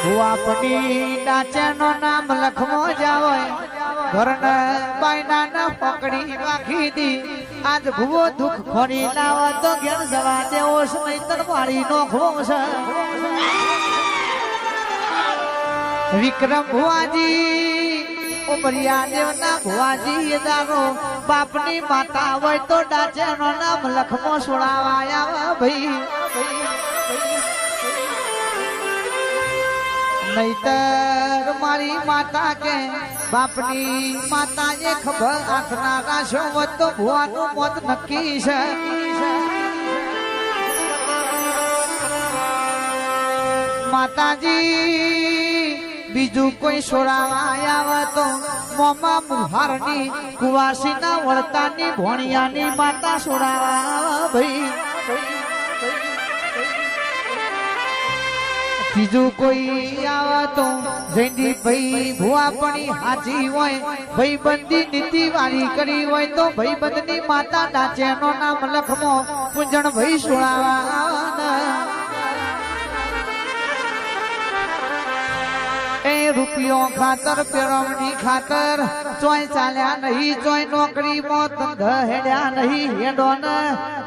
આપણી નાચેનો નામ લખમો જાવે ઘરને બાયના ના પકડી રાખી દી આજ ભૂવો દુઃખ ખોરી લાવો તો ઘેર જવા દેવો સમય તરવાળી નોખવો છે વિક્રમ ભુવાજી ઉમરિયા દેવના ભુવાજી દારો બાપની માતા હોય તો ડાચેનો નામ લખમો સુણાવાયા ભાઈ નહીતર મારી માતા કે બાપની માતા એ ખબર હાથના રાશો હોત તો ભુવાનું મોત નક્કી છે માતાજી બીજું કોઈ સોરાવાયા તો મોમા મુહારની કુવાસીના વળતાની ભોણિયાની માતા સોરાવા ભાઈ બીજું કોઈ આવે તો જયંતી ભાઈ ભુવાપણી હાજી હોય ભાઈ બંધી નીતિ વાળી કરી હોય તો ભાઈ બંધની માતા ડાચેનો નામ લખમો પૂંજણ ભાઈ સોળાવા એ રૂપિયો ખાતર પેરવણી ખાતર ચોય ચાલ્યા નહીં ચોય નોકરી મોત હેડ્યા નહીં હેડો ને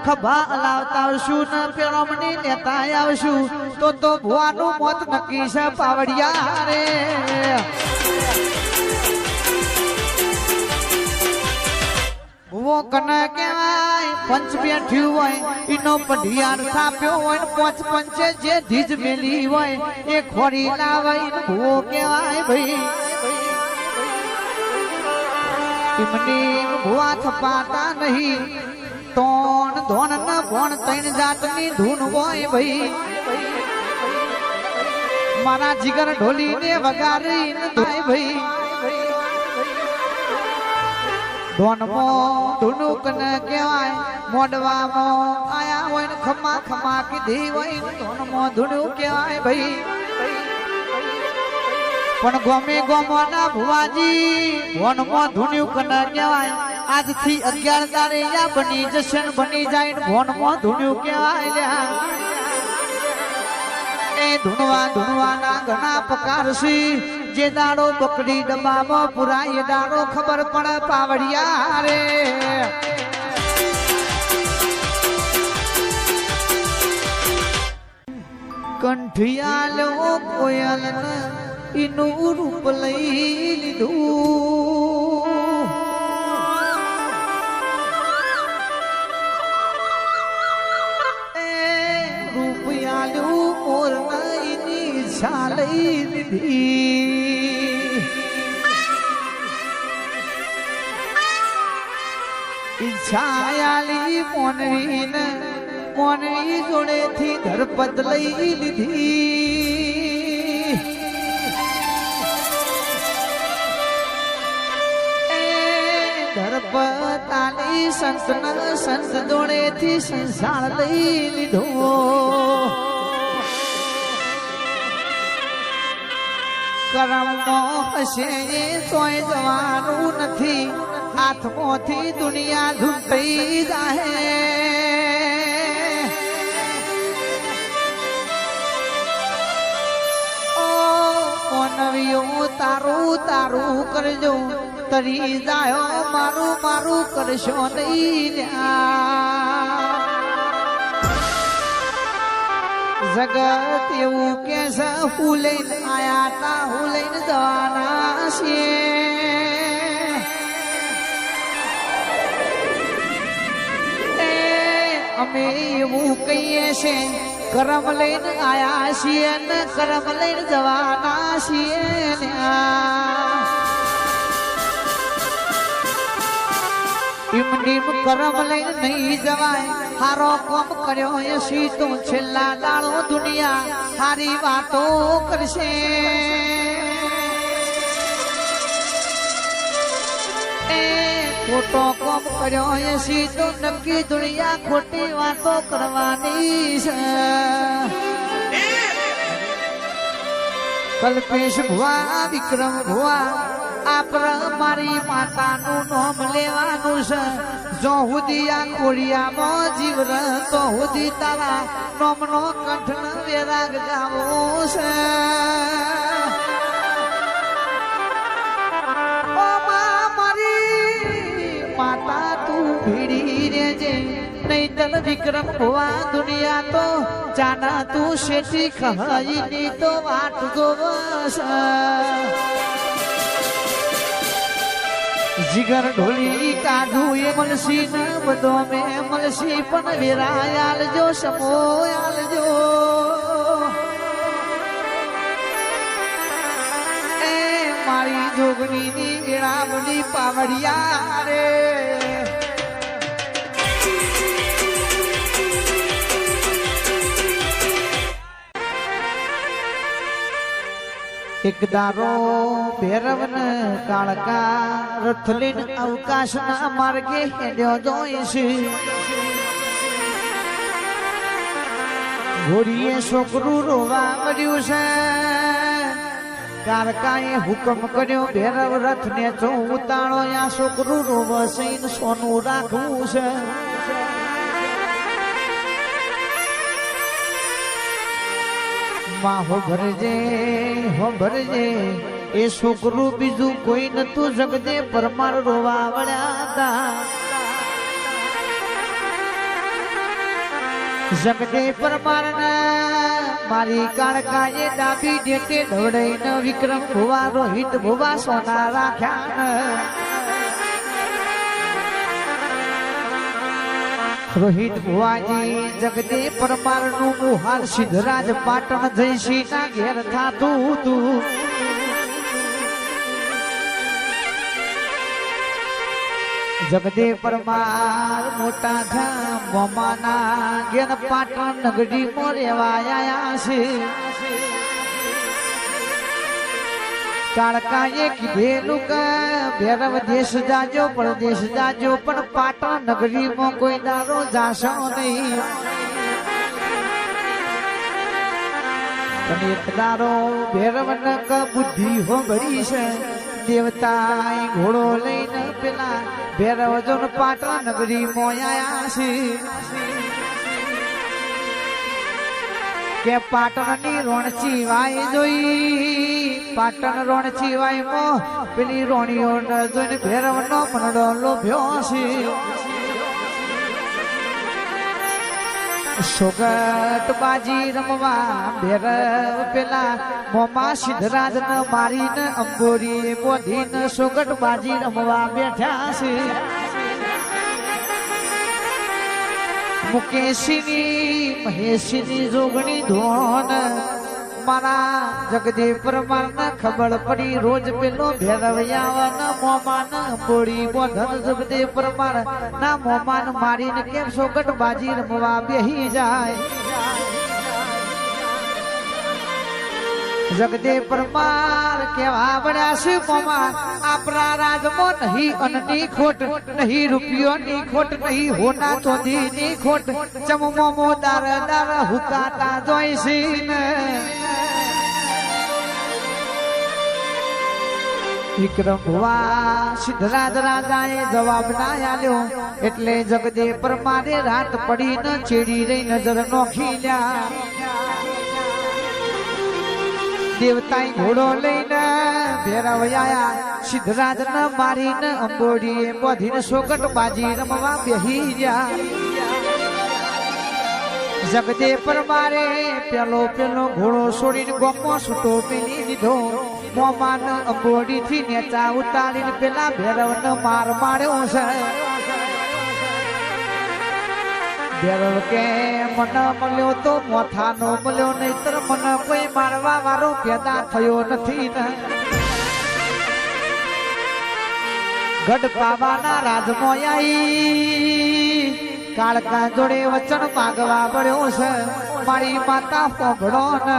ખભા હલાવતા આવશું ને પેરવણી લેતા આવશું તો ભુવાનું મોત નક્કી છે પાવડિયા રે ભુવો કને કહેવાય પંચ બેઠ્યું હોય એનો પઢિયાર થાપ્યો હોય પોચ પંચે જે ધીજ મેલી હોય એ ખોરી લાવે ભુવો કહેવાય ભાઈ એમની ભુવા થપાતા નહીં તોણ ધોણ ન ભોણ ત્રણ જાતની ધૂન હોય ભાઈ મારા જીગર ઢોલીને વગારી થાય ભાઈ ધોનમો ધુનુક ને કહેવાય મોડવામાં આયા હોય ને ખમા ખમા કીધી હોય ધોનમો ધુનુક કહેવાય ભાઈ પણ ગમે ગોમોના ભુવાજી ધોનમો ધુનુક ને કહેવાય આજથી 11 દાડે યા બની જશે ને બની જાય ને ધોનમો ધુનુક કહેવાય લ્યા એ ધૂણવાના ઘણા પ્રકાર છે જે દાડો બકડી ડબ્બામાં પુરાય દાડો ખબર પડે પાવડિયા રે કંઠિયાલો કોયલ એનું રૂપ લઈ લીધું મોર નઈની છાલઈ લીધી ઈચ્છાયાલી મોનવી જોડેથી ધરપત લઈ લીધી ધરપતાલી સંત જોડેથી સંસાર લઈ લીધો કરમો હશે એ તોય જવાનું નથી હાથમાંથી દુનિયા ધૂંટાઈ જાહે ઓ મોનવીઓ તારું કરજો તરી જાયો મારું કરશો નહીં જગત એવું કે છે હું લઈને આયા તા હું લઈને જવાના છીએ અમે એવું કહીએ છે કરમ લઈને આયા છીએ ને કરમ લઈને જવાના છીએ ઇમડીમ કરમ લઈને નહીં જવાય હારો કોમ કર્યો એ સીતો છેલ્લા દાડો દુનિયા હારી વાતો કરશે એ ખોટો કોમ કર્યો એ સીતો નક્કી દુનિયા ખોટી વાતો કરવાની છે કલ્પેશ ભુવા વિક્રમ ભુવા આપણા મારી માતાનું નામ લેવાનું છે જો સુધી આ કોળિયામાં જીવ તો સુધી તારા નામનો કંઠનો વેરાગ ગાવો છે ઓ મારી માતા તું ભીડી રેજે નહીતર વિક્રમ ભવા દુનિયા તો જાના તું શેઠી ખહાઈની તો વાટ જોવસ જીગર ઢોલી કાઢું એ મલસી ન બધો મેં મલસી પણ વેરાય આલજો સમો આલજો એ મારી જોગણીની ગેળામણી પાવડિયા રે એક દારો ભેરવન કાળકા રથલીન અવકાશના માર્ગે હેડ્યો જોઈશે ઘોડીએ છોકરું રોવા મળ્યું છે કાળકાએ હુકમ કર્યો ભેરવ રથને જો ઉતાળો આ છોકરું રોવશે સોનું રાખવું છે માં હો ભરજે એ છોકરું બીજું કોઈ નતું જગદે પરમાર રોવા વળ્યા હતા જગદે પરમાર મારી કાળકાએ ડાબી ડેટે દોડાઈને વિક્રમ ભુવા રોહિત ભુવા સોના રાખ્યા રોહિત ભુવાજી જગદે પરમાર નું મુહાલ સિદ્ધરાજ પાટણ જયસિંહ ના ઘેર થાતું હતું જગદે પરમાર મોટા ધામ મોમાના ઘેર પાટણ નગરી માં રેવા આયા છે કાળકાએ કીધેલું કે ભેરવ દેશ જાજો પરદેશ જાજો પણ પાટણ નગરીમાં કોઈ દારો જાશો નહીં પણ એક દારો ભેરવ નક બુદ્ધિ હોંભળી છે દેવતા ઘોડો લઈને પેલા ભેરવ જોન પાટણ નગરીમાં આયા છે કે પાટણની રોણચી વાય જોઈ પાટણ રોણચી વાય મો પેલી રોણીઓ જોઈને ભેરવનો મનડો લોભ્યો છે સોગટ બાજી રમવા ભેરવ પેલા મોમા સિદ્ધરાજ ને મારીને અંબોરી બોધીને સોગટ બાજી રમવા બેઠા છે મુકેશની મહેશની જોગણી ધોન મારા જગદે પરમાર ને ખબર પડી રોજ પેલો ભેરવયાવન મોમાન બોડી બોધન જગદે પરમાર ના મોમાન મારીને કેમ સોગટ બાજી રમવા બેહી જાય જગદે પરમાર કેવા વડ્યા છે મોમા આપણા રાજમાં નહીં અન્નની ખોટ નહીં રૂપિયોની ખોટ નહીં હોના ચોધીની ખોટ ચમ મોમો દાર દાર હુકાતા જોઈશે ને વિક્રમ ભુવા સિદ્ધરાજ રાજાએ જવાબ ના આલ્યો એટલે જગદે પરમારે રાત પડીને ચેડી રહી નજર નોખી લ્યા દેવતાએ ઘોડો લઈને ભેરવયા સિદ્ધરાજ ને મારીને અંબોડીએ બોધીને સોગટ બાજી રમવા બેહી ગયા જગદે પરમારે પેલો ઘોડો છોડીને ગોમો છૂટો પેલી દીધો મોમાન અંબોડી થી નેચા ઉતારીને પેલા ભેરવને માર માર્યો છે ભેરવ કે મને મળ્યો તો મોથાનો મળ્યો નહીતર મને કોઈ મારવા વાળો પેદા થયો નથી ને ગઢ પાવાના રાજમાં આવી કાળકા જોડે વચન માગવા પડ્યો છે મારી માતા પોભળો ને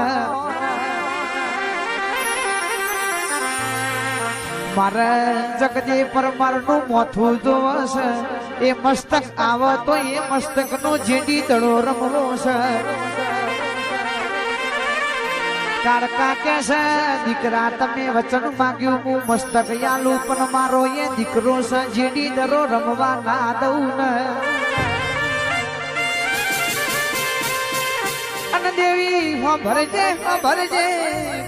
મારે જગદે પરમાર નું મોથું જોવશે એ મસ્તક આવો તો એ મસ્તક નો જેડી દડો રમવો છે કાળકા કે છે દીકરા તમે વચન માંગ્યું હું મસ્તક યાલું પણ મારો એ દીકરો છે જેડી દરો રમવા ના દઉં ને અને દેવી હો ભરજે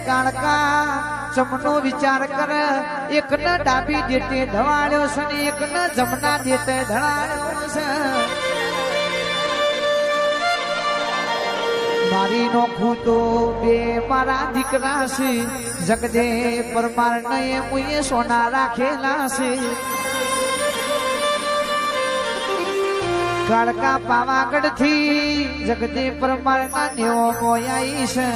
કાળકા ચમનો વિચાર કર એક ન ડાબી દેતે ધવાડ્યો છે ને એક ન જમના દેતે ધડાડ્યો છે મારી નોખું તો બે મારા દીકરા છે જગદે પરમાર ને મુએ સોના રાખેલા છે કાળકા પાવાગઢ થી જગદે પરમાર ના નેવો મોયાઈ છે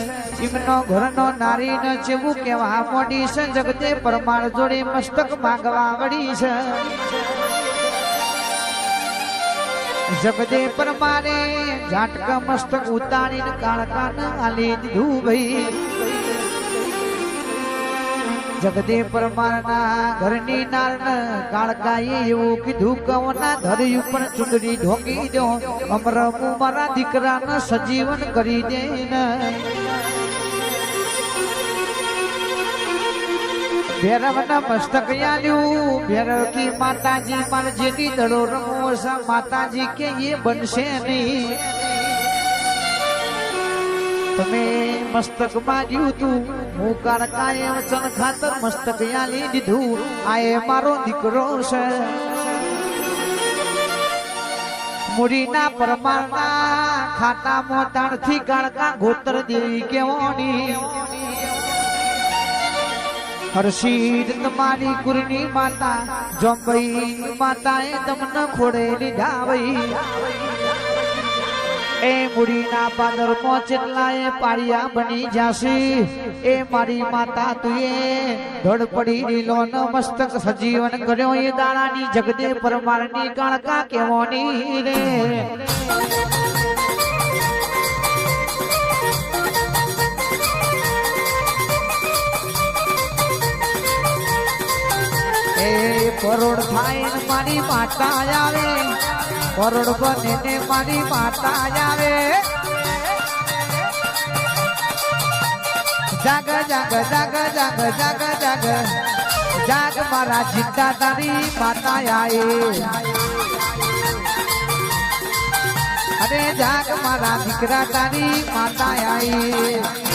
એમનો ઘરનો નારી ને જેવું કેવા મોડી છે જગદે પરમાર જોડે મસ્તક માંગવા વળી છે જગદે પરમારે ઝાટકા મસ્તક ઉતારીને કાળકા ને આલી દીધું ભાઈ જગદે પરમારના ઘરની નારને કાળકાએ એવું કીધું કવના ધરી ઉપર ચૂંદડી ઢોકી દો અમરમું મારા દીકરાને સજીવન કરી દે ને ભેરવના મસ્તક આલ્યું ભેરવકી માતાજી મારે જેથી દડો રમવો છે માતાજી કે એ બનશે નહીં તમે મસ્તક માંગ્યું તું હું કાળકાએ વચન ખાતર મસ્તક આલી દીધું આ એ મારો દીકરો છે મુડીના પરમારના ખાતા મોટાણથી કાળકા ગોત્ર દેવી કેવોની હર્ષિદ તમારી કુરની માતા જોંબઈ માતાએ તમને ખોડે લીધા વઈ એ મુડીના પાદર મોચેટલાએ પાળિયા બની જાશે એ મારી માતા તુએ ધડ પડી રીલો ન મસ્તક સજીવન કર્યો એ દાડાની જગદે પરમારની કાળકા કેવોની રે પરોડ થાય ને મારી માતા આવે પરોડ બને ને મારી માતા આવે જાગ જાગ જાગ જાગ જાગ જાગ જાગ મારા જીતા તારી માતા આવે અરે જાગ મારા દીકરા તારી માતા આવે